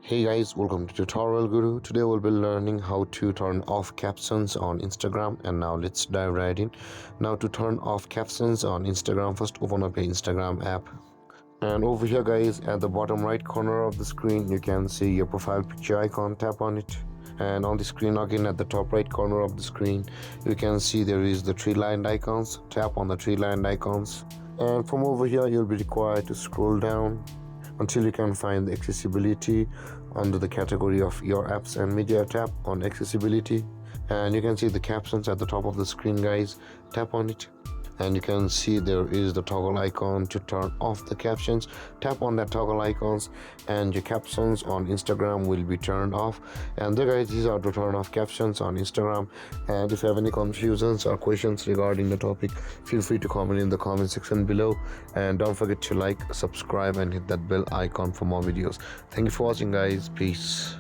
Hey guys, welcome to Tutorial Guru. Today we'll be learning how to turn off captions on Instagram, and now let's dive right in. Now to turn off captions on Instagram, first open up your Instagram app. And over here guys, at the bottom right corner of the screen, you can see your profile picture icon. Tap on it. And on the screen again, at the top right corner of the screen, you can see there is the three lined icons. Tap on the three lined icons. And from over here, you'll be required to scroll down until you can find the accessibility under the category of your apps and media. Tap on accessibility and you can see the captions at the top of the screen guys. Tap on it and you can see there is the toggle icon to turn off the captions. Tap on that toggle icons and your captions on Instagram will be turned off. And there guys, these are to turn off captions on Instagram. And if you have any confusions or questions regarding the topic, feel free to comment in the comment section below, and don't forget to like, subscribe and hit that bell icon for more videos. Thank you for watching guys. Peace.